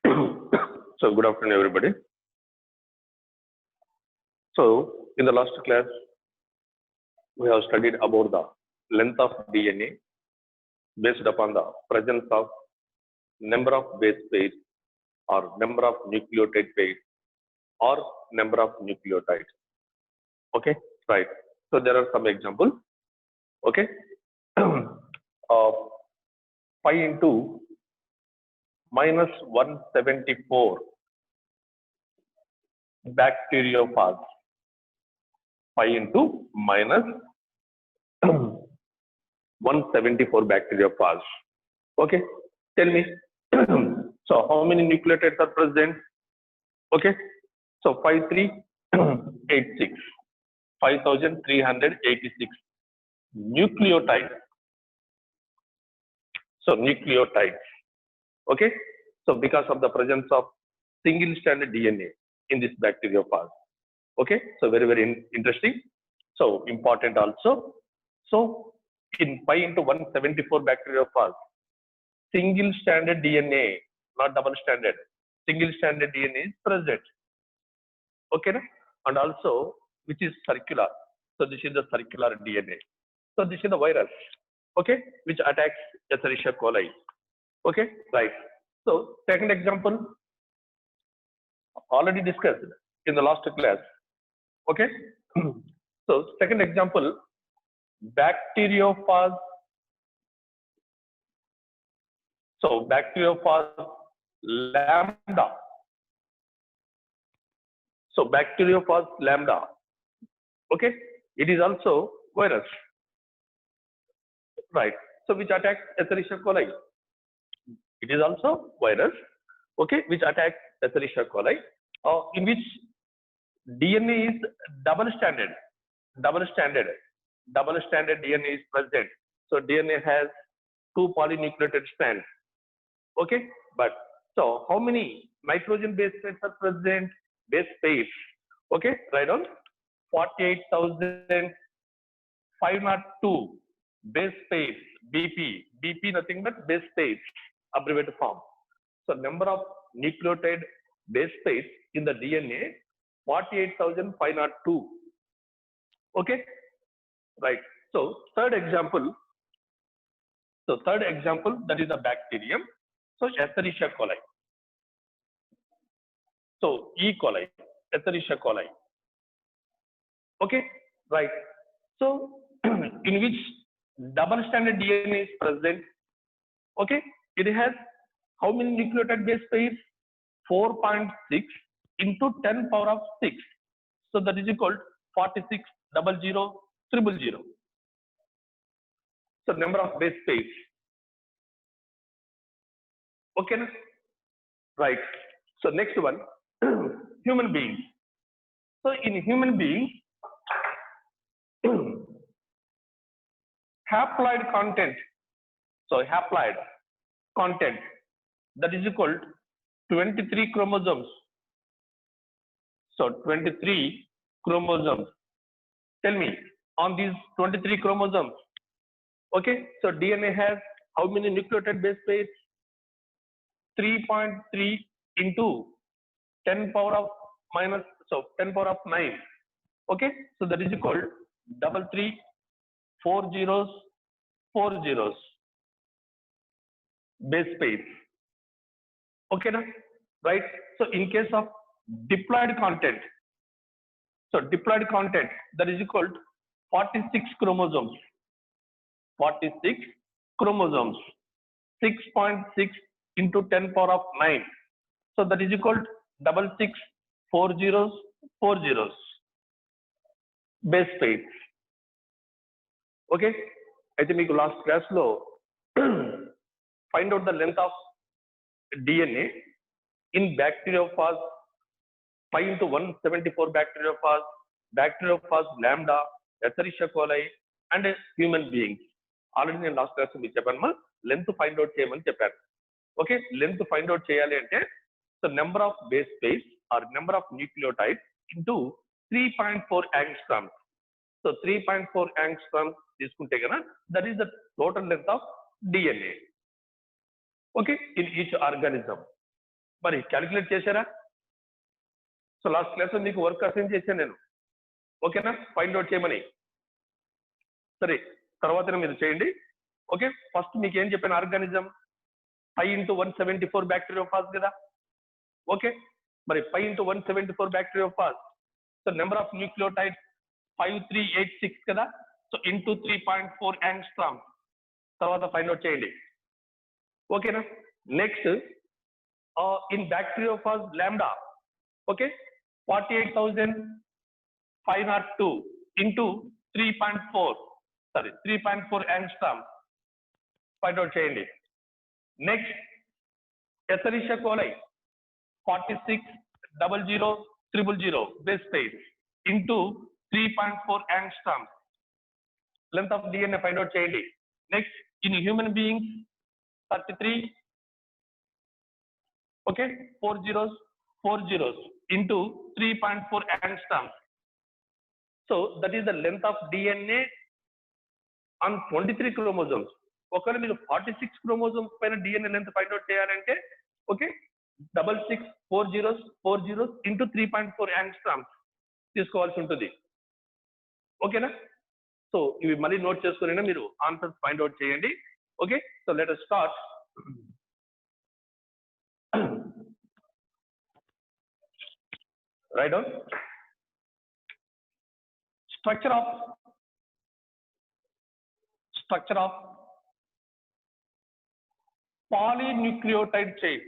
So good afternoon, everybody. So in the last class, we have studied about the length of DNA based upon the presence of number of base pairs or number of nucleotide pairs or number of nucleotides. Okay, right. So there are some examples. Okay, 5 into minus 174 bacteriophage. 5 into minus 174 bacteriophage. Okay, tell me. So how many nucleotides are present? Okay, so 5386, 5386 nucleotides. So nucleotides. Okay, so because of the presence of single stranded DNA in this bacteriophage. Okay, so very interesting. So important also. So in 5 into 174 bacteriophage, single stranded DNA, not double stranded, single stranded DNA is present. Okay, and also which is circular. So this is the circular DNA. So this is the virus. Okay, which attacks Escherichia coli. Okay, right. So second example, already discussed in the last class. Okay, so second example, bacteriophage. So bacteriophage lambda. So bacteriophage lambda. Okay, it is also virus. Right. So which attacks Escherichia coli. It is also virus. Okay, which attacks Escherichia coli. In which DNA is double stranded. Double stranded DNA is present. So DNA has 2 polynucleotide strands. Okay, but so how many nitrogen base pairs are present? Base pairs. Okay, right on. 48,502 base pairs. BP. BP nothing but base pairs. Abbreviated form. So number of nucleotide base pairs in the DNA 48,502. Okay, right. So third example. That is a bacterium. So Escherichia coli. So E. coli, Escherichia coli. Okay, right. So in which double stranded DNA is present. Okay, it has how many nucleotide base pairs? 4.6 into 10 power of 6. So that is equal to 46, 00, 000. So number of base pairs. Okay, right. So next one, human beings. So in human beings, haploid content. So haploid content that is equal to 23 chromosomes. So 23 chromosomes. Tell me on these 23 chromosomes. Okay, so DNA has how many nucleotide base pairs? 3.3 into 10 power of minus, so 10 power of 9. Okay, so that is equal to 33 4 zeros 4 zeros base pairs. Okay, na? Right. So in case of diploid content, so diploid content that is equal to 46 chromosomes. 46 chromosomes. 6.6 into 10 power of 9. So that is equal to 66 4 zeros 4 zeros base pairs. Okay, I think we last class lo find out the length of DNA in bacteriophage 5 into 174 bacteriophage lambda, Escherichia coli, and human beings. Already in last class we cheppanma length find out cheyamani chepparu. Okay, length find out cheyali ante so number of base pairs or number of nucleotides into 3.4 angstroms. So 3.4 angstroms తీసుకుంటే కదా that is the total length of DNA. Okay, in each organism. మరి calculate చేశారా? So last class లో మీకు work assign చేశాను నేను, ఓకేనా? Find out చేయమని. సరే, తర్వాత మీరు చేయండి. ఓకే, ఫస్ట్ మీకు ఏం చెప్పాను, ఆర్గానిజం 5 × 174 బ్యాక్టీరియోఫాజ్ కదా. ఓకే, మరి 5 × 174 bacteriophage. So number of nucleotide 5386 కదా. So into 3.4 angstrom. తర్వాత ఫైండ్ అవుట్ చేయండి, ఓకేనా? Next in bacteriophage lambda, okay, 48,502 into 3.4 angstrom. Find out చేయండి. Next Escherichia coli 46,000,000 base pair into 3.4 angstrom. Length of DNA find out చేయండి. Next in human beings 33, okay, 4 zeros into 3.4 angstrom. So that is the length of DNA on 23 chromosomes. ఒకవేళ మీరు 46 chromosomes పైన DNA length find out చేయాలంటే, okay, 4 zeros into 3.4 angstrom తీసుకోవాల్సి ఉంటుంది, ఓకేనా? So ఇవి మళ్ళీ నోట్ చేసుకుని మీరు ఆన్సర్స్ ఫైండ్ అవుట్ చేయండి. Okay, so let us start. Write down structure of polynucleotide chain.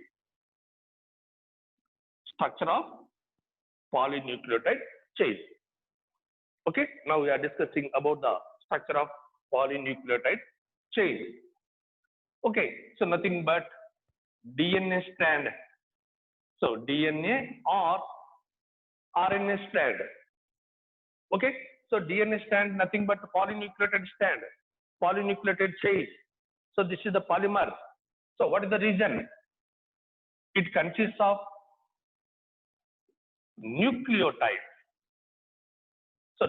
Structure of polynucleotide chain. Okay, now we are discussing about the structure of polynucleotide chain. Okay, so nothing but DNA strand. So DNA or RNA strand. Okay, so DNA strand nothing but polynucleotide strand, polynucleotide chain. So this is the polymer. So what is the reason? It consists of nucleotides. So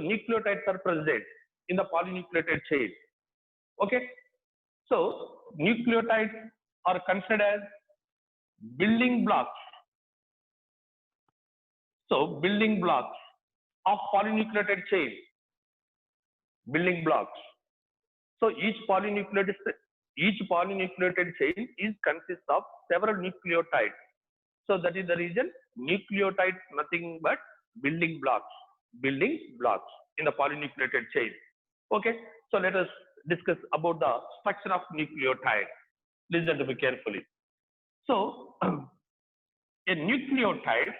nucleotides are present in the polynucleotide chain. Okay, so nucleotides are considered as building blocks. So building blocks of polynucleotide chain. Building blocks. So each polynucleotide chain is consists of several nucleotides. So that is the reason nucleotides nothing but building blocks in the polynucleotide chain. Okay, so let us discuss about the structure of nucleotide. Listen to me carefully. So a nucleotide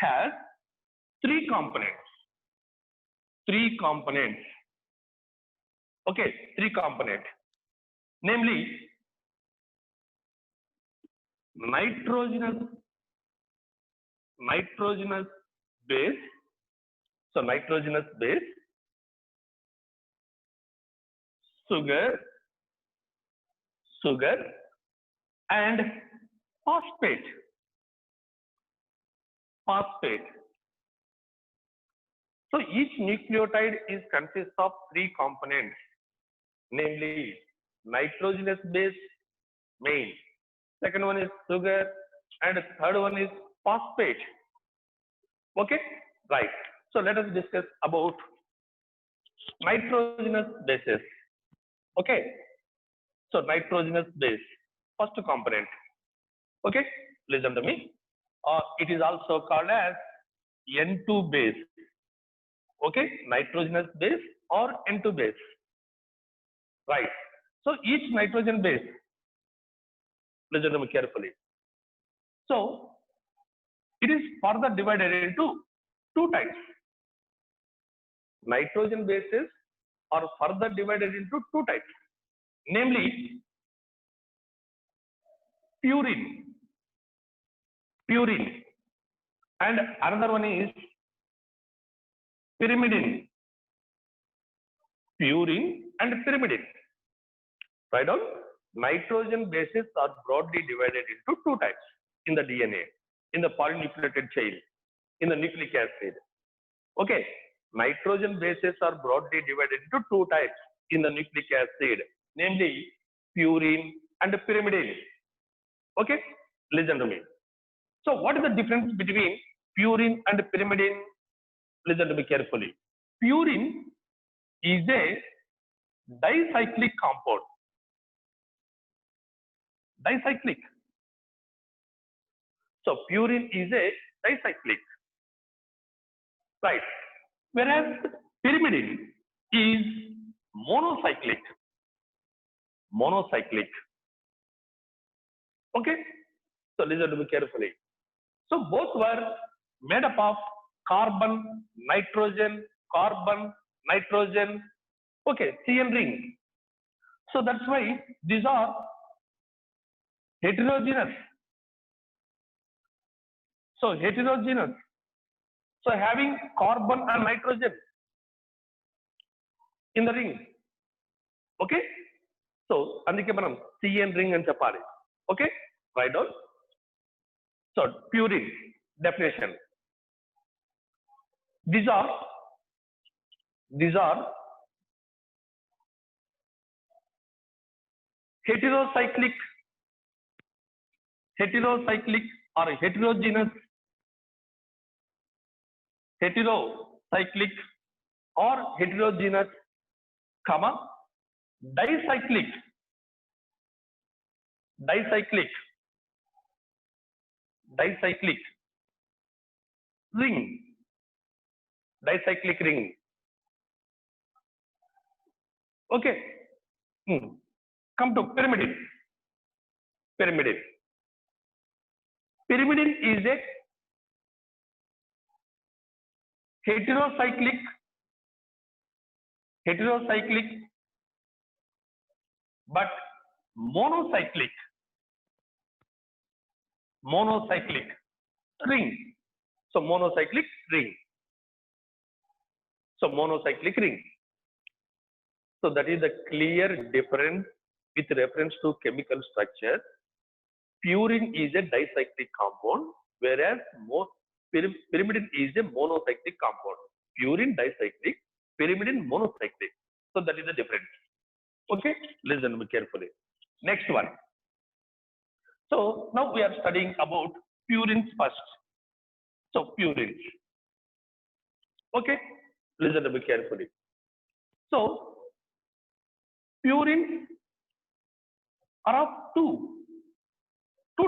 has three components. Okay, three components, namely nitrogenous base. So nitrogenous base, sugar and phosphate. So each nucleotide is consists of three components, namely nitrogenous base main, second one is sugar, and third one is phosphate. Okay, right. So let us discuss about nitrogenous bases. Okay, so nitrogenous base, first component. Okay, listen to me. It is also called as N2 base. Okay, nitrogenous base or N2 base. Right. So each nitrogen base, listen to me carefully. So it is further divided into two types. Nitrogen bases are further divided into two types, namely purine, and another one is pyrimidine. Purine and pyrimidine. Write down. Nitrogen bases are broadly divided into two types in the DNA, in the polynucleotide chain, in the nucleic acid. Okay, nitrogen bases are broadly divided into two types in the nucleic acid, namely purine, and pyrimidine. Okay, listen to me. So what is the difference between purine and pyrimidine? Listen to me carefully. Purine is a dicyclic compound. Dicyclic. So purine is a dicyclic, right? Whereas pyrimidine is monocyclic. Monocyclic. Okay? So listen to me carefully. So both were made up of carbon, nitrogen, carbon, nitrogen. Okay, CN ring. So that's why these are heterogeneous. So heterogeneous. So having carbon and nitrogen in the ring. Okay? So అందుకే మనం CN ring అని చెప్పాలి. Okay? Write down. So purine definition. These are heterocyclic or heterogeneous comma dicyclic ring. Dicyclic ring. Okay. Come to pyrimidine. Pyrimidine is a heterocyclic but monocyclic ring. So monocyclic ring. So that is the clear difference with reference to chemical structure. Purine is a dicyclic compound, whereas pyrimidine is a monocyclic compound. Purine dicyclic, pyrimidine monocyclic. So that is the difference. Okay, listen to me carefully. Next one. So now we are studying about purines first. So purines. Okay, listen to me carefully. So purines are of two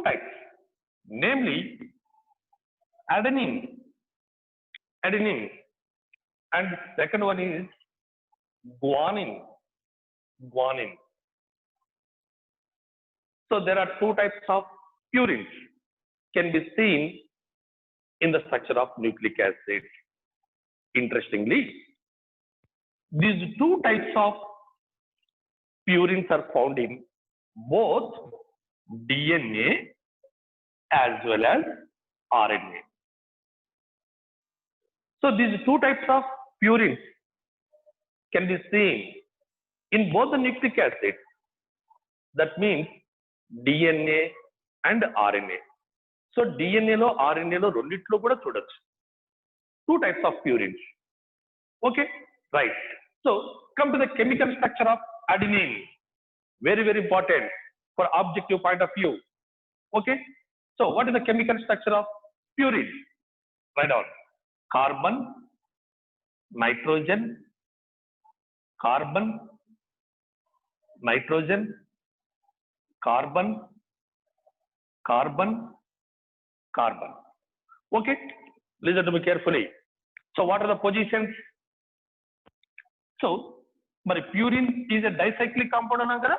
types, namely adenine, and second one is guanine. So there are two types of purines can be seen in the structure of nucleic acid. Interestingly, these two types of purines are found in both DNA as well as RNA. So these two types of purines can be seen in both the nucleic acid. That means DNA and RNA. So DNA lo RNA lo రెండిట్లో కూడా చూడొచ్చు. Two types of purines. Okay, right. So come to the chemical structure of adenine. Very important for objective point of view. Okay. So what is the chemical structure of purine? Write down. Carbon, nitrogen, carbon, nitrogen, carbon, carbon, carbon. Okay, listen to me carefully. So what are the positions? So purine is a dicyclic compound anna kada?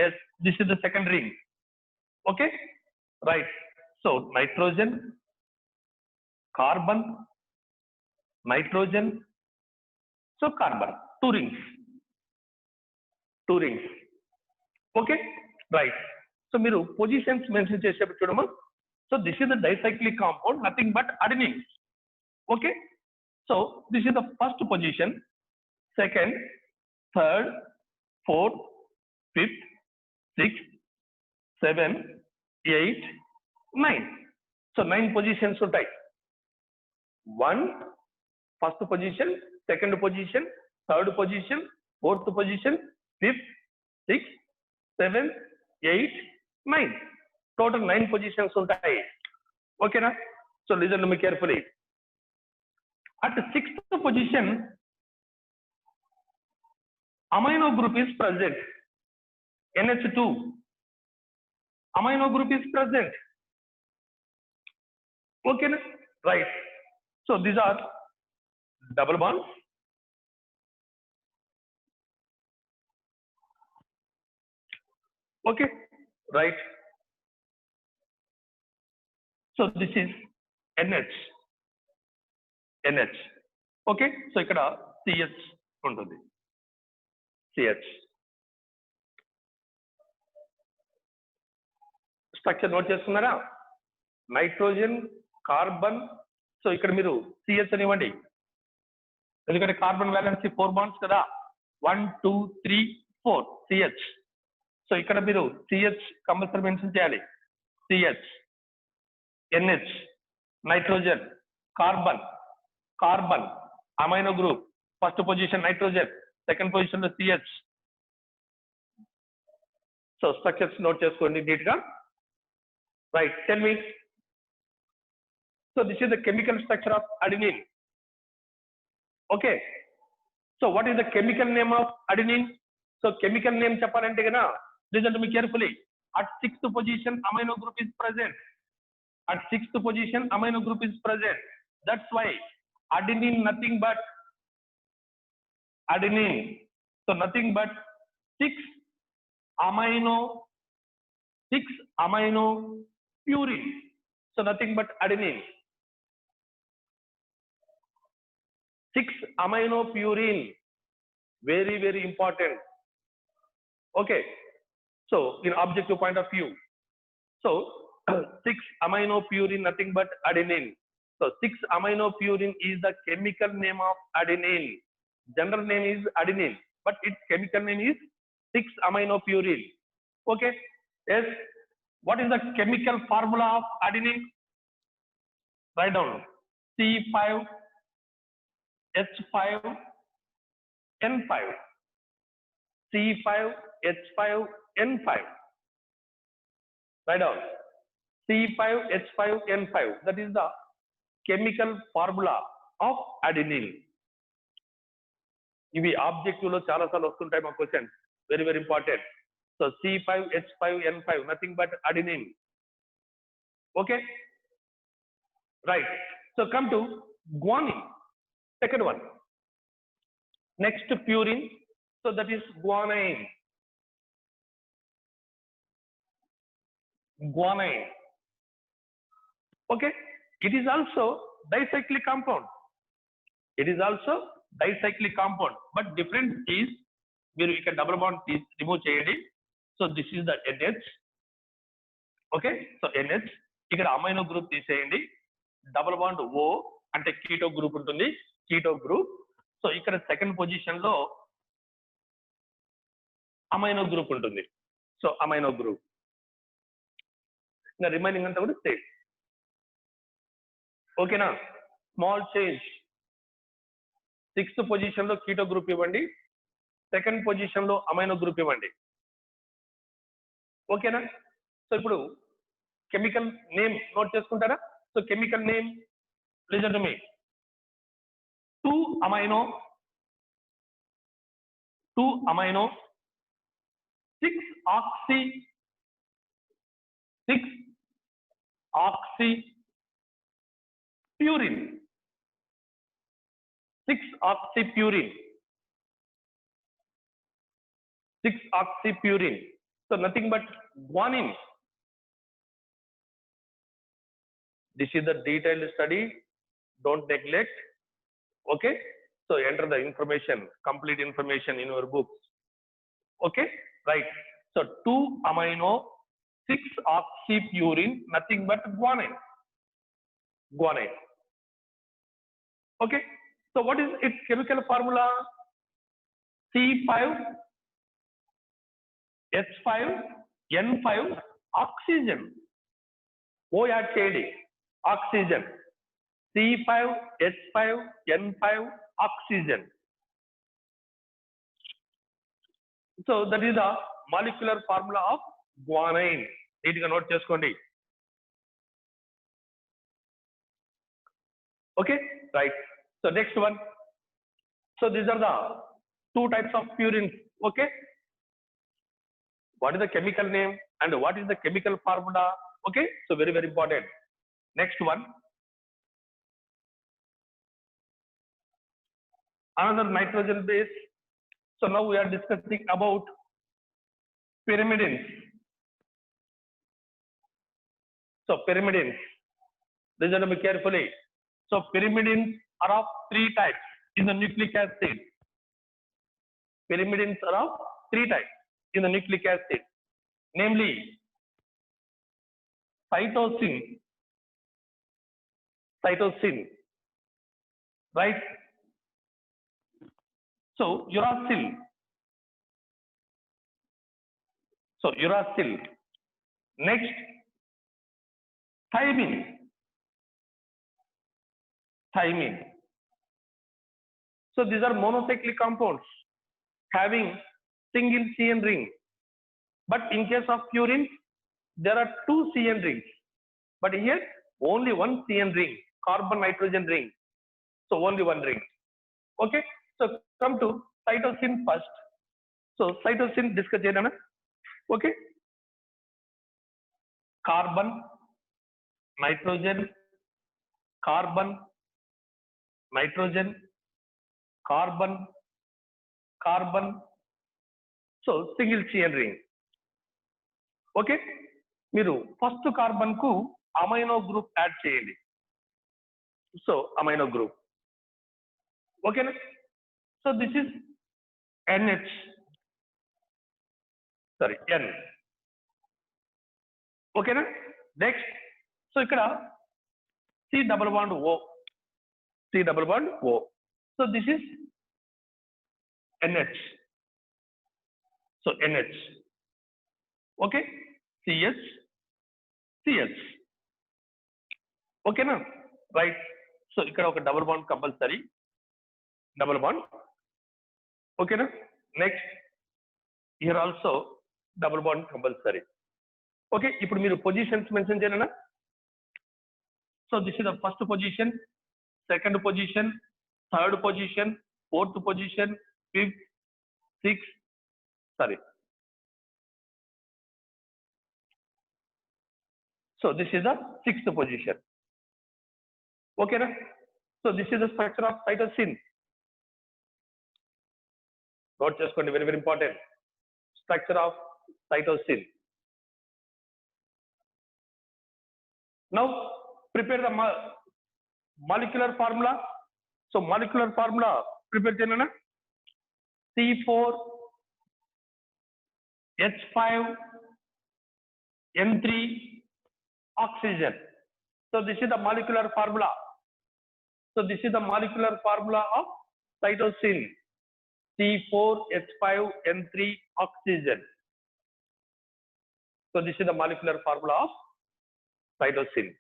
Yes, this is the second ring. Okay, right. So nitrogen, carbon, nitrogen, so carbon, two rings. Okay, right. So మీరు positions mention చేసేప్పుడు చూడమ్మా. So this is the dicyclic compound, nothing but adenine. Okay, so this is the first position, second, third, fourth, fifth, sixth, 7, 8, 9. So 9 positions ఉంటాయి. 1 first position, second position, third position, fourth position, fifth, sixth, 7, 8, 9. Total 9 positions ఉంటాయి. ఓకేనా? So listen to me carefully. At the 6th position, amino group is present. NH2 amino group is present. Okay, right? So these are double bonds. Okay, right? So this is NH. Okay, so ikkada CH untundi. CH. Structure note చేస్తున్నారా? Nitrogen, carbon. So ఇక్కడ మీరు CH అనివ్వండి, ఎందుకంటే carbon valency 4 bonds కదా. 1, 2, 3, 4 CH. So ఇక్కడ మీరు CH compulsory mention చేయాలి. CH, NH, nitrogen, carbon amino group. First position nitrogen, second position లో CH. So structures note చేసుకోండి నీట్ గా. Right, tell me. So this is the chemical structure of adenine. Okay. So what is the chemical name of adenine? So chemical name చెప్పాలంటే కదా, listen to me carefully. At 6th position amino group is present. At 6th position amino group is present. That's why adenine nothing but adenine. So nothing but 6 amino purine. So nothing but adenine. 6 amino purine. Very, very important. Okay. So in objective point of view. So 6 amino purine, nothing but adenine. So 6 amino purine is the chemical name of adenine. General name is adenine, but its chemical name is 6 amino purine. Okay. Yes. What is the chemical formula of adenine? Write down. C5H5N5. C5H5N5. Write down. C5H5N5. That is the chemical formula of adenine. ఇవి objective లో చాలా సార్లు వస్తుంటాయి మా question. Very very important. So C5H5N5, nothing but adenine. Okay, right? So come to guanine, second one. Next to purine, so that is guanine. Okay, it is also dicyclic compound. But difference is మీరు ఇక్కడ double bond remove చేయండి. So this is the NH. Okay, so NH ఇక్కడ amino group తీసేయండి. Double bond O అంటే keto group ఉంటుంది, keto group. So ఇక్కడ second position లో amino group ఉంటుంది. So amino group. ఇంకా రిమైనింగ్ అంతా కూడా సేమ్. ఓకేనా? Small change. 6th పొజిషన్ లో కీటో గ్రూప్ ఇవ్వండి, సెకండ్ పొజిషన్ లో అమైనో గ్రూప్ ఇవ్వండి. ఓకేనా? సో ఇప్పుడు కెమికల్ నేమ్ నోట్ చేసుకుంటారా? So chemical name, listen to me. 2 amino 6-oxy purine. 6-oxy purine. So nothing but guanine. This is the detailed study. Don't neglect. Okay. So enter the information, complete information in your books. Okay. Right. So 2 amino 6-oxy purine, nothing but guanine. Okay. So what is its chemical formula? C5H5N5 oxygen. O add చేయండి, oxygen. C5H5N5 oxygen. So that is the molecular formula of guanine. Neat ga note cheskondi. Okay, right. So next one. So these are the two types of purines. Okay. What is the chemical name and what is the chemical formula? Okay. So very, very important. Next one. Another nitrogen base. So now we are discussing about pyrimidines. So pyrimidines. Listen to me carefully. So pyrimidines are of three types in the nucleic acid. Pyrimidines are of three types in the nucleic acid, namely cytosine, right? So uracil. Next, thymine. So these are monocyclic compounds having single CN ring. But in case of purines, there are two CN rings. But here, only one CN ring, carbon-nitrogen ring. So only one ring. Okay. So come to cytosine first. So cytosine discuss cheyana. Okay. Carbon, nitrogen, carbon, nitrogen, carbon, carbon. So single CN ring. Okay. మీరు first carbon కు amino group add చేయండి. So amino group. ఓకేనా? So this is NH. Sorry N. ఓకేనా? Next so ఇక్కడ C double bond O. So this is NH. So NH. Okay, CS. ఓకేనా? Right. So ఇక్కడ ఒక double bond compulsory. Double bond. ఓకేనా? Next here also double bond compulsory. Okay, ఇప్పుడు మీరు positions mention చేయనా? So this is the first position, second position, third position, fourth position, fifth, sixth, sorry. So this is the sixth position. Okay, na? So this is the structure of cytosine. Note cheskondi, very, very important. Structure of cytosine. Now prepare the molecular formula. So molecular formula prepare cheyana na? C4H5N3 oxygen. So this is the molecular formula. So this is the molecular formula of cytosine. C4H5N3 oxygen. So this is the molecular formula of cytosine.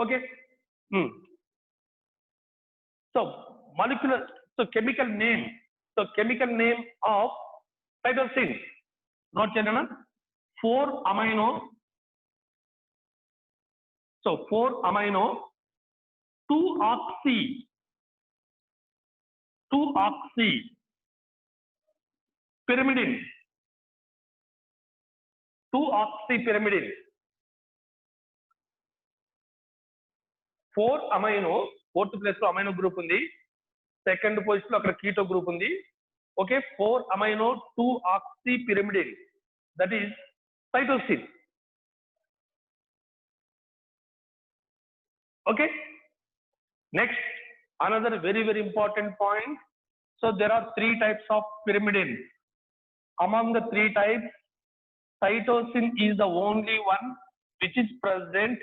Okay. So chemical name. So chemical name of cytosine. Note cheyana? 4-amino. So 4-amino 2-oxy pyrimidine. 2-oxy pyrimidine. 4-amino, fourth place లో amino group ఉంది, second position లో అక్కడ keto group ఉంది. Okay, 4-amino 2-oxy pyrimidine. That is cytosine. Okay. Next, another very, very important point. So there are three types of pyrimidines. Among the three types, cytosine is the only one which is present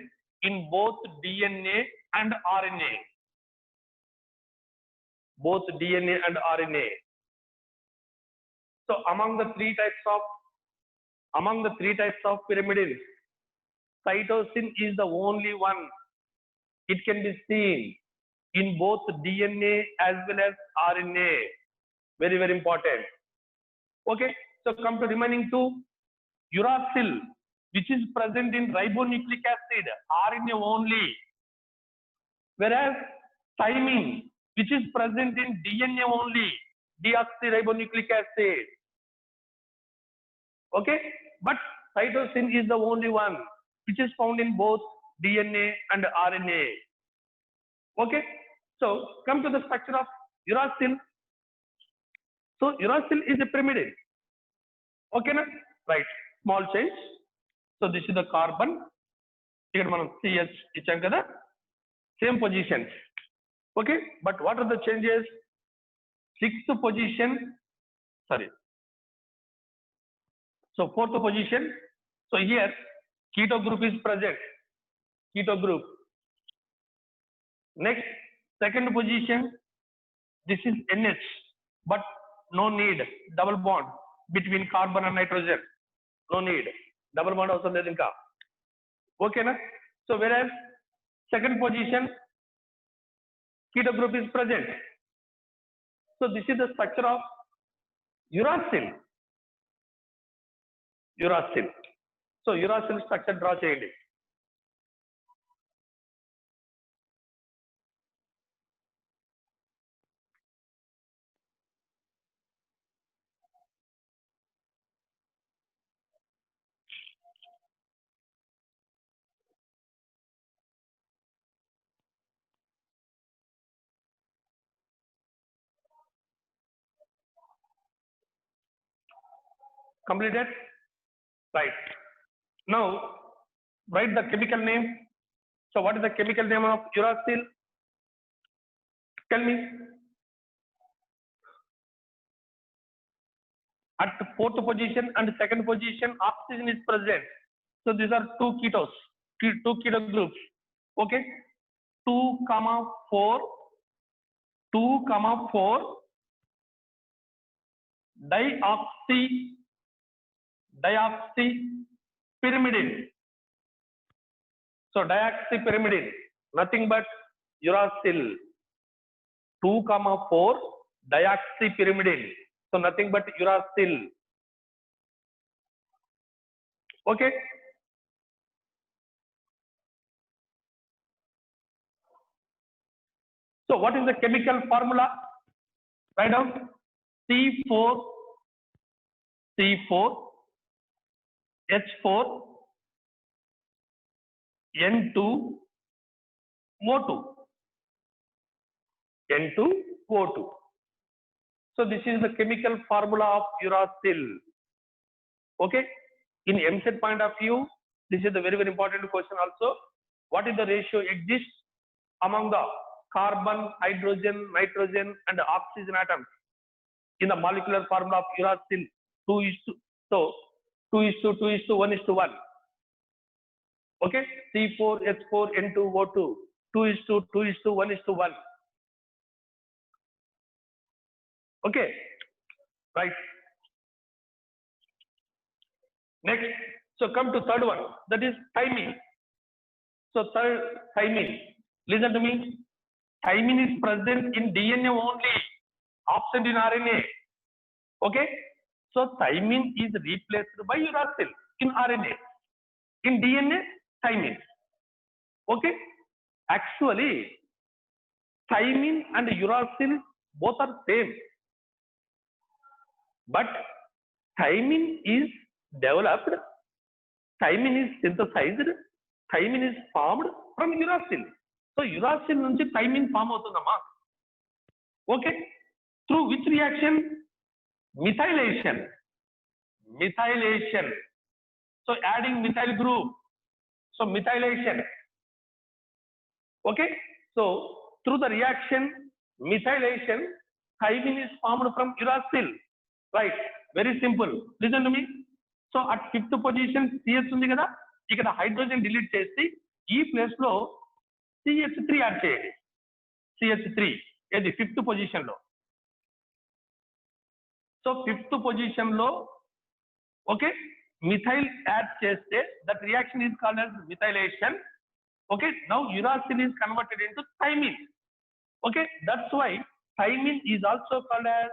in both DNA and RNA. Both DNA and RNA. So among the three types of pyrimidines, cytosine is the only one. It can be seen in both DNA as well as RNA. Very, very important. Okay, so come to remaining two. Uracil, which is present in ribonucleic acid, RNA only. Whereas thymine, which is present in DNA only, deoxyribonucleic acid. Okay, but cytosine is the only one which is found in both DNA and RNA. Okay, so come to the structure of uracil. So uracil is a pyrimidine. Okay, na? Right, small change. So this is the carbon. Here మనం CH ఇచ్చాం కదా, same positions. Okay, but what are the changes? Sixth position, sorry. So fourth position. So here keto group is present. Keto group. Next, second position. This is NH, but no need double bond between carbon and nitrogen. No need double bond also లేదు ఇంకా. Okay na? So whereas second position, keto group is present. So this is the structure of uracil. Uracil. So uracil structure draw చేయండి. Completed? Right. Now write the chemical name. So what is the chemical name of uracil? Tell me. At fourth position and second position, oxygen is present. So these are two ketos, two keto groups. Okay, 2,4 deoxypyrimidine. So deoxypyrimidine, nothing but uracil. 2,4 deoxypyrimidine. So nothing but uracil. Okay. So what is the chemical formula? Write down C4H4N2O2. N2O2. So this is the chemical formula of uracil. Okay. In MCET point of view, this is the very, very important question also. What is the ratio exists among the carbon, hydrogen, nitrogen and oxygen atoms in the molecular formula of uracil? 2:1:1. Okay, C4H4N2O2, 2:1:1. Okay, right. Next, so come to third one, that is thymine. So third, thymine. Listen to me. Thymine is present in DNA only, absent in RNA. Okay, so thymine is replaced by uracil in RNA. In DNA, thymine. Okay, actually, thymine and uracil both are same, but thymine is developed, thymine is synthesized, thymine is formed from uracil. So uracil nunchi thymine form avutundamma. Okay, through which reaction? Methylation. Methylation. So adding methyl group. So methylation. Okay, so through the reaction methylation, thymine is formed from uracil. Right, very simple. Listen to me. So at fifth position CH ఉంది కదా, ఇక్కడ hydrogen delete చేసి ఈ place లో CH3 add చేయండి. CH3 ఏది fifth position లో. So fifth position లో ఓకే మిథైల్ యాడ్ చేస్తే that reaction is called as methylation. Okay, now uracil is converted into thymine. Okay, that's why thymine is also called as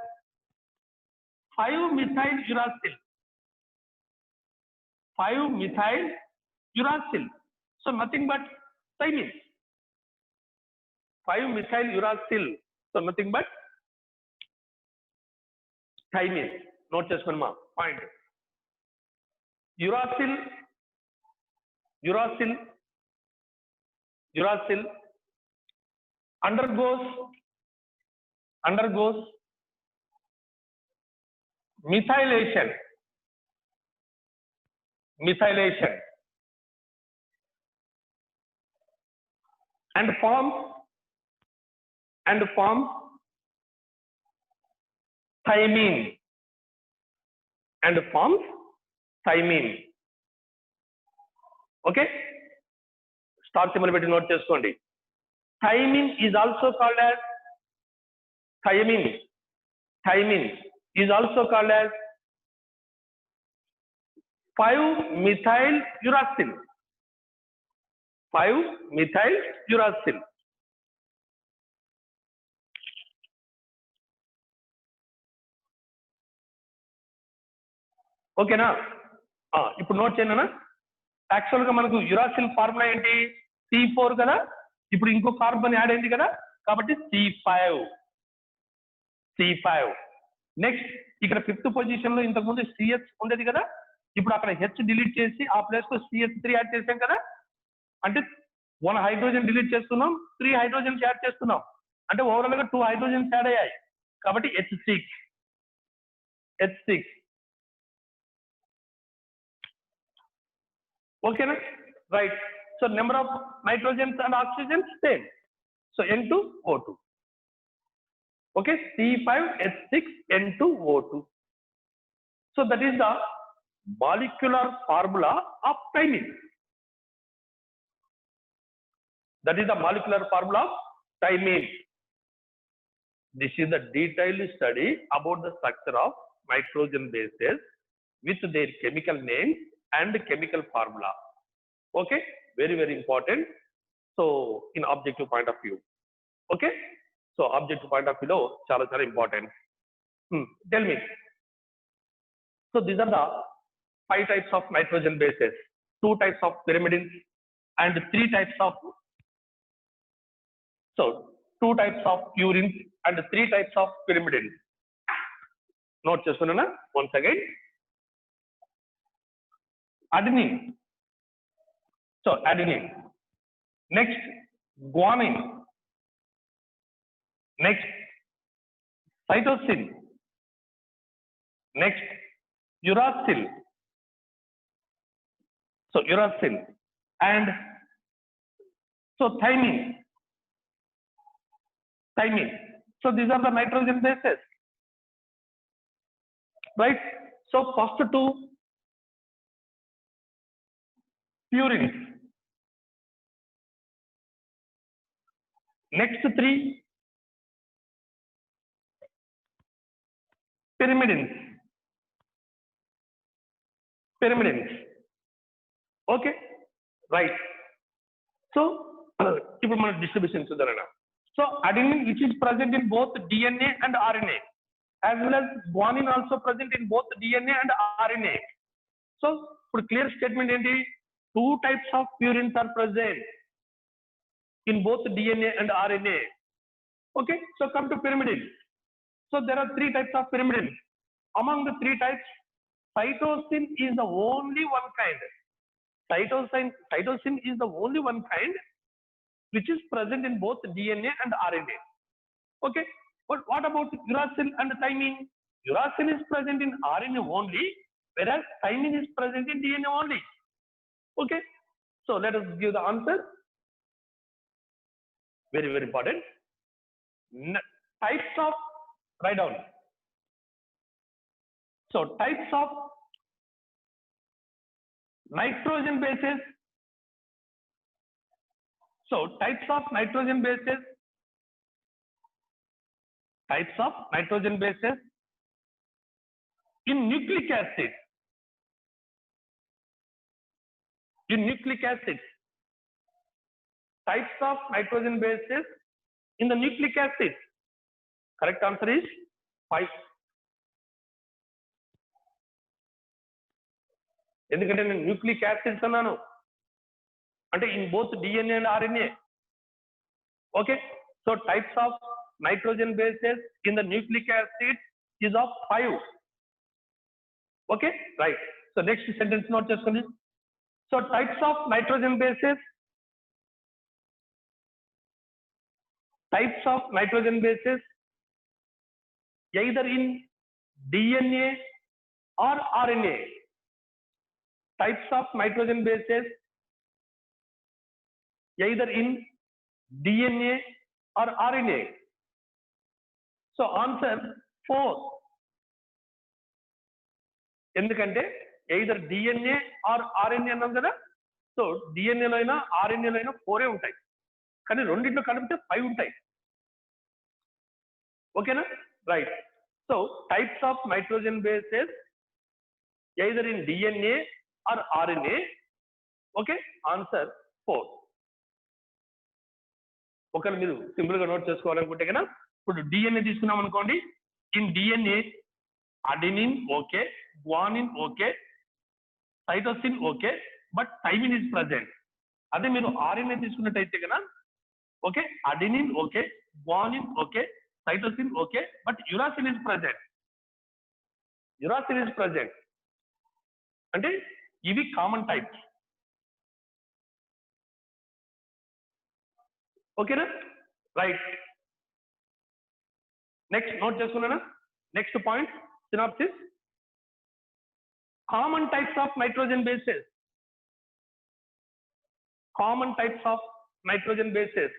5-methyl uracil. 5-methyl uracil. So nothing but thymine. 5-methyl uracil. So nothing but thymine. Note cheskoni ma point. Uracil undergoes methylation and forms thymine okay, star symbol పెట్టి note చేసుకోండి. Thymine is also called as 5-methyl uracil. 5-methyl uracil. ఓకేనా? ఇప్పుడు note చేయండి. Actual గా మనకు uracil formula ఏంటి? C4 కదా. ఇప్పుడు ఇంకో కార్బన్ యాడ్ అయింది కదా, కాబట్టి C5. నెక్స్ట్ ఇక్కడ 5th పొజిషన్ లో ఇంతకు ముందు CH ఉండేది కదా, ఇప్పుడు అక్కడ H డిలీట్ చేసి ఆ ప్లేస్ లో CH3 యాడ్ చేసాం కదా, అంటే 1 హైడ్రోజన్ డిలీట్ చేస్తున్నాం, 3 హైడ్రోజన్స్ యాడ్ చేస్తున్నాం, అంటే ఓవరాల్ గా 2 హైడ్రోజన్స్ యాడ్ అయ్యాయి, కాబట్టి H6. ఓకేనా? Right. So number of nitrogens and oxygens same. So N2O2. Okay, C5H6N2O2. So that is the molecular formula of thymine. This is the detailed study about the structure of nitrogen bases with their chemical names and chemical formula. Okay, very important. So in objective point of view, okay, so objective point of view lo చాలా important. Tell me. So these are the 5 types of nitrogen bases, 2 types of pyrimidines and 3 types of, so 2 types of purines and 3 types of pyrimidines. Note chestunna once again. Adenine. So adenine. Next guanine. Next cytosine. Next uracil. So uracil and so thymine. So these are the nitrogen bases, right? So first 2 purines, next 3 pyrimidines. Okay, right. So ఇప్పుడు మన distribution చూద్దాం. So adenine, which is present in both DNA and RNA, as well as guanine also present in both DNA and RNA. So for clear statement enti, 2 types of purines are present in both DNA and RNA. Okay, so come to pyrimidines. So there are 3 types of pyrimidines. Among the 3 types, cytosine is the only one kind. Cytosine is the only one kind which is present in both DNA and RNA. Okay, but what about uracil and thymine? Uracil is present in RNA only, whereas thymine is present in DNA only. Okay, so let us give the answer. Very important. Types of, write down. So types of nitrogen bases. So types of nitrogen bases in nucleic acids. Types of nitrogen bases in the nucleic acids. Correct answer is 5. ఎందుకంటే నేను nucleic acids అన్నాను అంటే in both DNA and RNA. Okay, so types of nitrogen bases in the nucleic acid is of 5. Okay, right. So next sentence note చేసుకోండి. So types of nitrogen bases, either in DNA or RNA. Types of nitrogen bases either in DNA or RNA. So answer 4. ఎందుకంటే either DNA or RNA అన్నాం కదా. So డిఎన్ఏలో అయినా ఆర్ఎన్ఏలో అయినా 4 ఉంటాయి, కానీ రెండింటిలో కలిపితే 5 ఉంటాయి. ఓకేనా, right. So types of nitrogen bases either in DNA or RNA. Okay, answer 4. ఒకవేళ మీరు సింపుల్ గా నోట్ చేసుకోవాలనుకుంటే కన్నా ఇప్పుడు డిఎన్ఏ తీసుకున్నాం అనుకోండి. In DNA adenine okay, guanine okay, cytosine okay, but thymine is present. అదే మీరు ఆర్ఎన్ఏ తీసుకున్నట్టయితే కన్నా okay, adenine okay, guanine okay, cytosine okay, but uracil is present. Uracil is present అంటే ఇవి కామన్ టైప్స్. ఓకేనా, రైట్. నెక్స్ట్ నోట్ చేసుకున్నానా, next point synapsis. Common types of nitrogen bases. Common types of nitrogen bases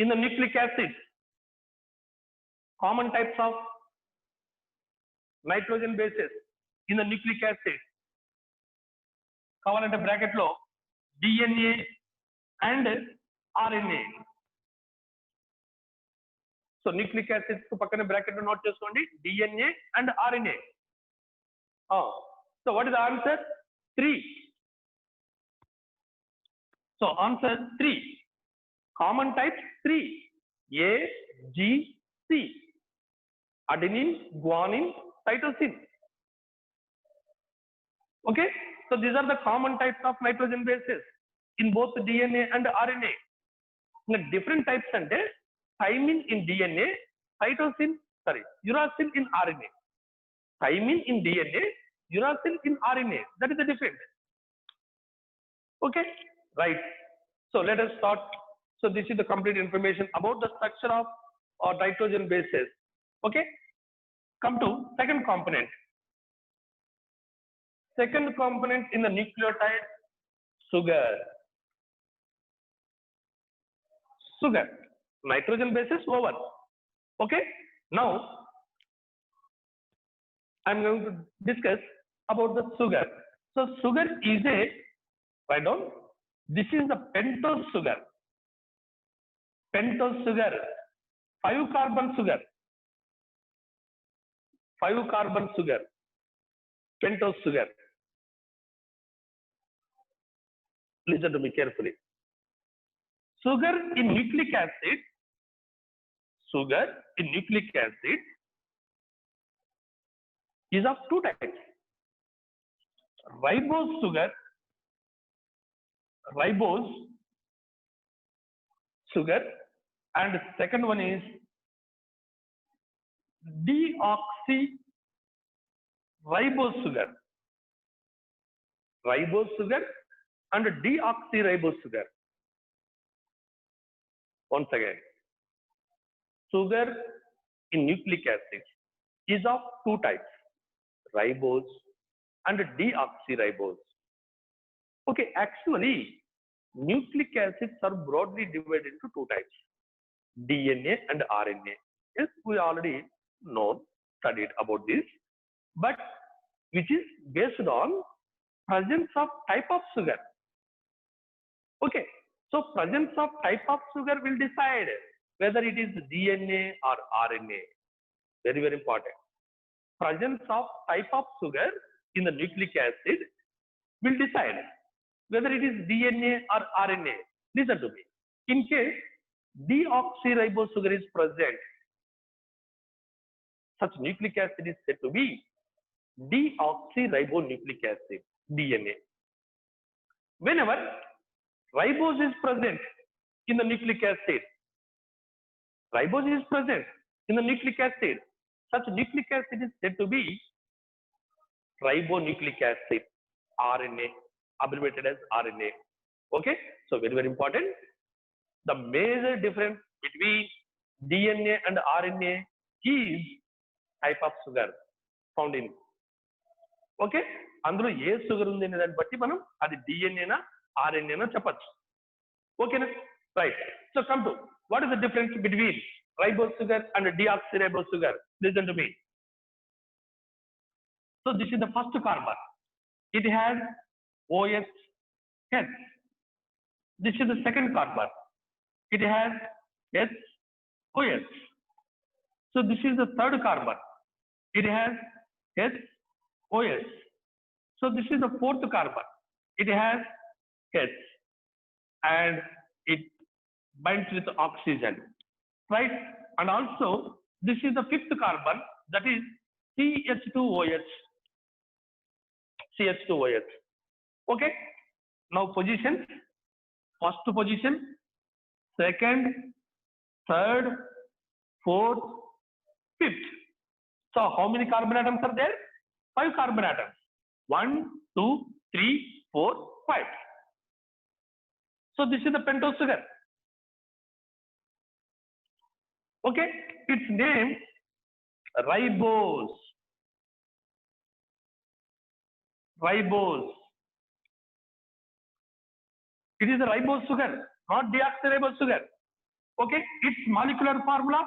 in the nucleic acids. Common types of nitrogen bases in the nucleic acid. కావాలంటే bracket లో DNA and RNA. So nucleic acids పక్కన bracket లో note చేసుకోండి, DNA and RNA. So what is the answer? 3. So answer 3. Common types 3, A, G, C. Adenine, guanine, cytosine. Okay, so these are the common types of nitrogen bases in both DNA and RNA. The different types ante thymine in DNA, uracil in RNA. Thymine in DNA, uracil in RNA. That is the difference. Okay, right. So let us start. So this is the complete information about the structure of nitrogen bases. Okay, come to second component. Second component in the nucleotide, sugar. Sugar, nitrogen bases over. Okay, now I'm going to discuss about the sugar. So sugar is a, write down, this is the pentose sugar. Pentose sugar, 5 carbon sugar. 5 carbon sugar, pentose sugar. Listen to me carefully. Sugar in nucleic acid, sugar in nucleic acid is of 2 types. Ribose sugar, ribose sugar, and second one is deoxyribose sugar. Ribose sugar and deoxyribose sugar. Once again, sugar in nucleic acid is of 2 types, ribose and deoxyribose. Okay, actually nucleic acids are broadly divided into 2 types, DNA and RNA. Yes, we already know, studied about this, but which is based on presence of type of sugar. Okay, so presence of type of sugar will decide whether it is DNA or RNA. Very, very important. Presence of type of sugar in the nucleic acid will decide whether it is DNA or RNA. Listen to me. In case deoxyribose sugar is present, such nucleic acid is said to be deoxyribonucleic acid, DNA. Whenever ribose is present in the nucleic acid, ribose is present in the nucleic acid, such nucleic acid is said to be ribonucleic acid, RNA, abbreviated as RNA. Okay, so very, very important. The major difference between DNA and RNA is type of sugar found in. Okay, అందులో ఏ sugar ఉంది అనే దాన్ని బట్టి మనం అది డిఎన్ఏనా ఆర్ఎన్ఏనా చెప్పచ్చు. ఓకేనా, right. So come to what is the difference between ribose sugar and deoxyribose sugar. Listen to me. So this is the first carbon. It has OH H. This is the second carbon. It has SOH. So this is the third carbon. It has SOH. So this is the fourth carbon. It has H and it binds with oxygen, right? And also this is the fifth carbon, that is CH2OH. CH2OH. Okay. Now position: first position, second, third, fourth, fifth. So how many carbon atoms are there? 5 carbon atoms. 1, 2, 3, 4, 5. So this is the pentose sugar. Okay, its name ribose. Ribose. It is a ribose sugar, not deoxyribose sugar. Okay, its molecular formula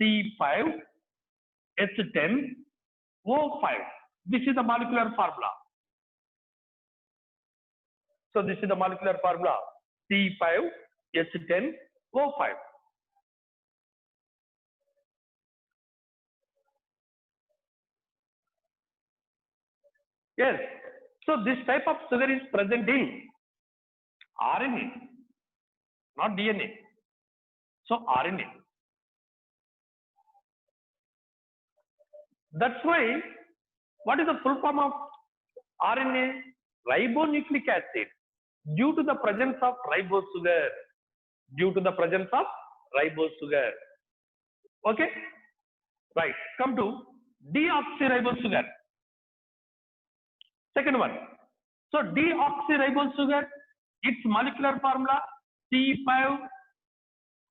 C5H10O5. This is the molecular formula. So this is the molecular formula C5H10O5. Yes. So this type of sugar is present in RNA, not DNA. So RNA. That's why, what is the full form of RNA? Ribonucleic acid. Due to the presence of ribose sugar. Due to the presence of ribose sugar. Okay? Right. Come to deoxyribose sugar. Second one. So deoxyribose sugar, its molecular formula C5,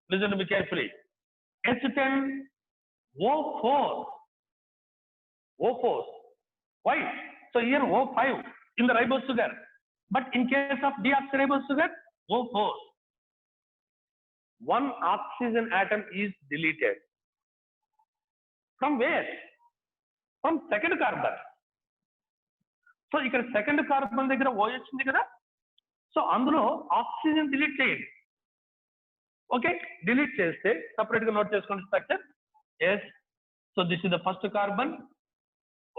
listen to me carefully, H10O4. O4. Why? So here O5 in the ribose sugar, but in case of deoxyribose sugar, O4. One oxygen atom is deleted. From where? From second carbon. So ఇక్కడ second carbon దగ్గర OH ఉంది కదా, so అందులో oxygen delete చేయండి. Okay, delete చేస్తే separate గా note చేసుకోండి structure. Yes, so this is the first carbon.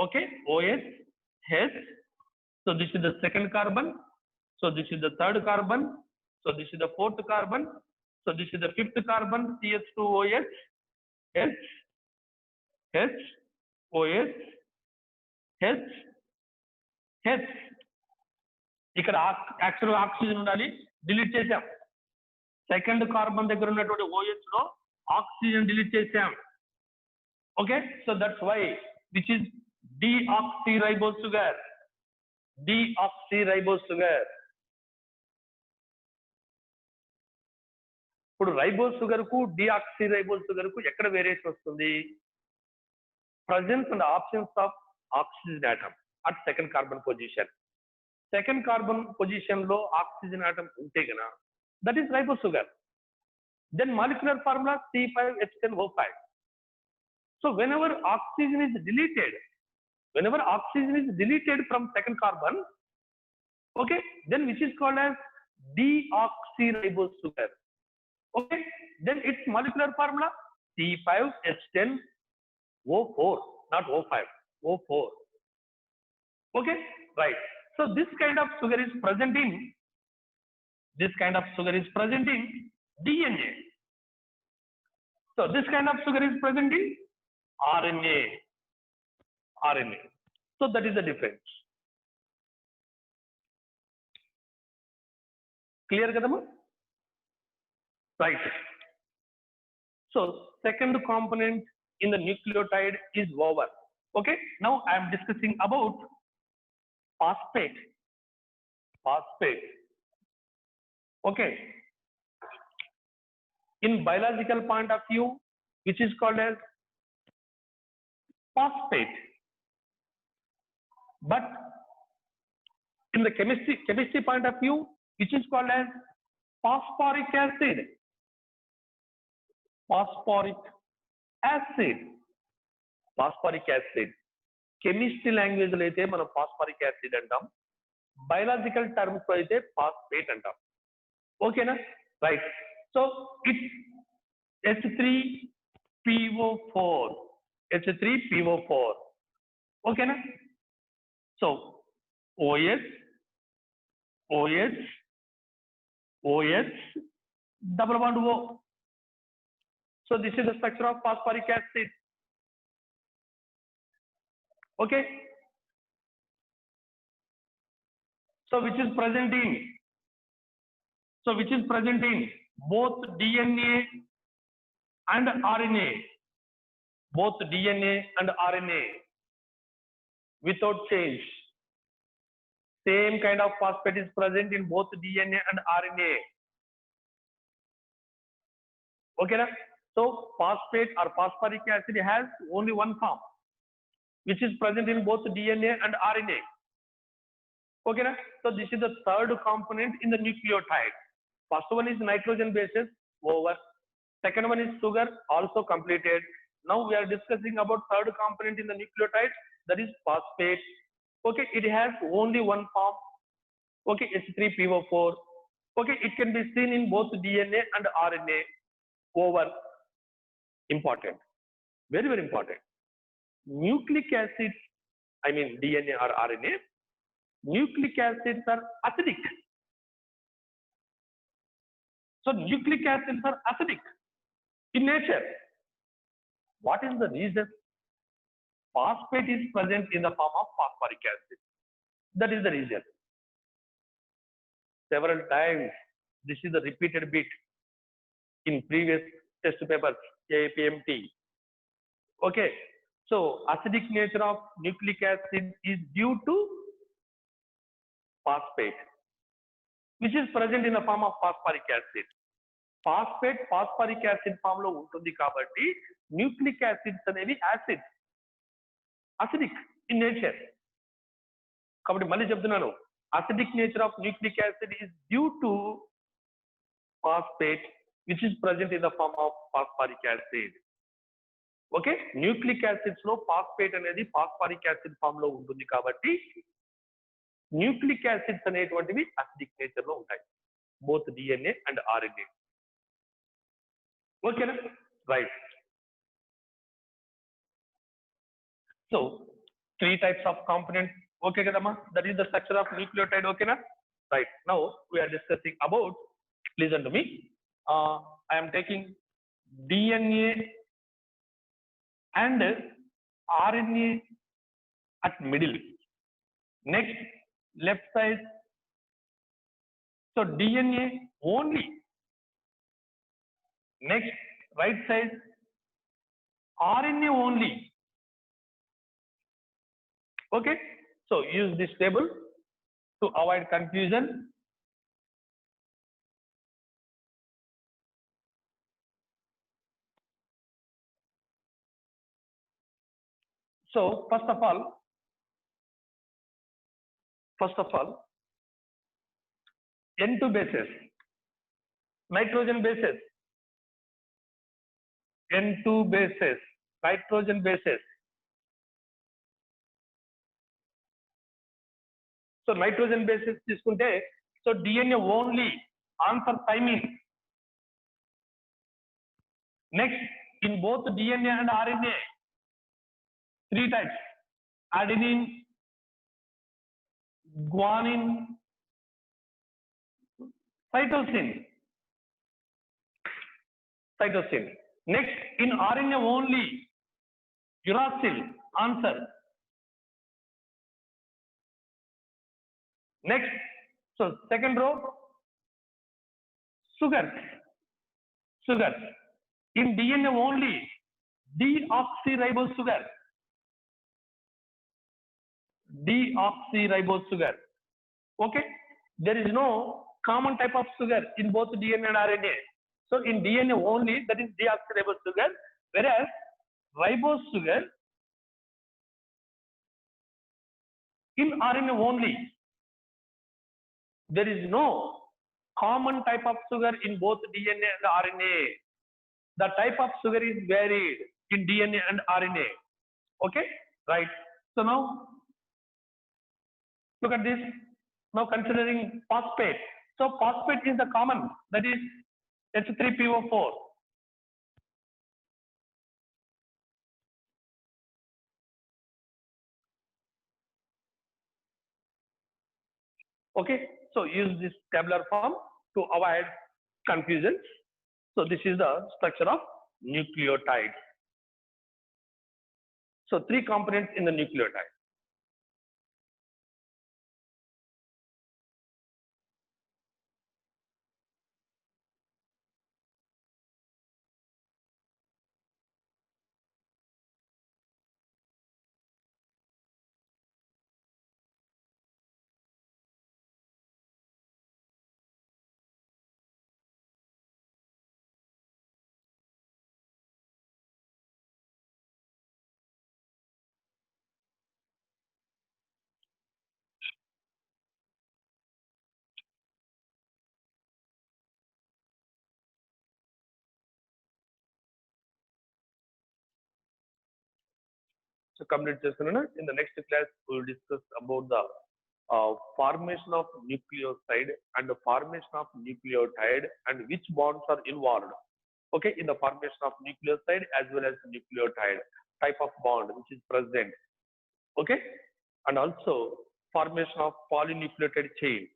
Okay, OH H. So this is the second carbon. So this is the third carbon. So this is the fourth carbon. So this is the fifth carbon, CH2OH H H OH H H. ఇక్కడ actual oxygen ఉండాలి, delete చేసాం. Second carbon దగ్గర ఉన్నటువంటి OH లో oxygen delete చేసాం. Okay, so that's why which is deoxyribose sugar. Deoxyribose sugar. ఇప్పుడు ribose sugar కు deoxyribose sugar కు ఎక్కడ వేరియేషన్ వస్తుంది? Presence and absence of oxygen atom at second carbon position. Second carbon position లో oxygen atom ఉంటే గన, that is ribose sugar. Then molecular formula C5H10O5. So whenever oxygen is deleted from second carbon, okay, then which is called as deoxyribose sugar. Okay, then its molecular formula C5H10O4, not O5, O4. Okay, right. So this kind of sugar is present in DNA. So this kind of sugar is present in RNA. So that is the difference. Clear kadama? Right. So second component in the nucleotide is over. Okay. Now I am discussing about phosphate. Phosphate. Okay. In biological point of view, which is called as phosphate. But in the chemistry point of view, which is called as phosphoric acid. Phosphoric acid. Phosphoric acid. Chemistry language lo aithe mana phosphoric acid antam. Biological terms lo aithe phosphate antam. Okay na? Right. So it's H3PO4. H3PO4. Okay na? So OH, OH, OH, double bond O. So this is the structure of phosphoric acid. Okay. So which is present in both DNA and RNA. Both DNA and RNA without change. Same kind of phosphate is present in both DNA and RNA. Okay, na? So phosphate or phosphoric acid has only one form, which is present in both DNA and RNA. Okay, na? So this is the third component in the nucleotide. First one is nitrogen bases, over. Second one is sugar, also completed. Now we are discussing about third component in the nucleotide, that is phosphate. Okay, it has only one form. Okay, H3PO4. Okay, it can be seen in both DNA and RNA. Over. Important. Very, very important. Nucleic acids, I mean DNA or RNA, nucleic acids are acidic. So nucleic acids are acidic in nature. What is the reason? Phosphate is present in the form of phosphoric acid. That is the reason. Several times, this is the repeated bit in previous test papers, APMT. Okay, so acidic nature of nucleic acid is due to phosphate, which is present in the form of phosphoric acid. Phosphate, phosphoric acid form lo untundi kabatti nucleic acids anevi acid, acidic in nature. Kabatti malli cheptunnanu, acidic nature of nucleic acid is due to phosphate, which is present in the form of phosphoric acid. Okay, nucleic acids lo phosphate anedi phosphoric acid form lo untundi kabatti nucleic acids అనేటువంటివి acidic nature లో ఉంటాయి, both DNA and RNA. Okay, right. So three types of components. Okay, kadama, that is the structure of nucleotide. Okay, na? Right. Now we are discussing about. Listen to me. I am taking DNA and RNA at middle. Next, left side. So DNA only. Next, right side, RNA only. Okay, so use this table to avoid confusion. So first of all, N2 bases, nitrogen bases, N2 bases, nitrogen bases. So nitrogen bases తీసుకుంటే, so DNA only, answer thymine. Next, in both DNA and RNA, three types: adenine, guanine, cytosine. Next, in RNA only, uracil, answer. Next, so second row, sugars. In DNA only, deoxyribose sugar. Deoxyribose sugar. Okay, there is no common type of sugar in both DNA and RNA. So in DNA only, that is deoxyribose sugar, whereas ribose sugar in RNA only. There is no common type of sugar in both DNA and RNA. The type of sugar is varied in DNA and RNA. Okay, right. So now look at this. Now considering phosphate. So phosphate is the common, that is H3PO4. Okay, so use this tabular form to avoid confusion. So this is the structure of nucleotide. So three components in the nucleotide. So complete session. In the next class, we will discuss about the formation of nucleoside and the formation of nucleotide and which bonds are involved. Okay, in the formation of nucleoside as well as nucleotide, type of bond which is present. Okay, and also formation of polynucleotide chain,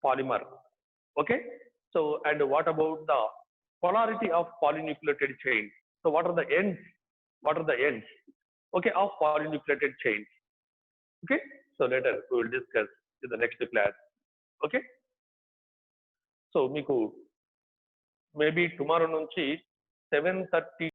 polymer. Okay, so and what about the polarity of polynucleotide chain? So what are the ends? What are the ends? Okay, of polynucleotide chains. Okay, so later we will discuss in the next class. Okay, so మీకు maybe tomorrow నుంచి 7:30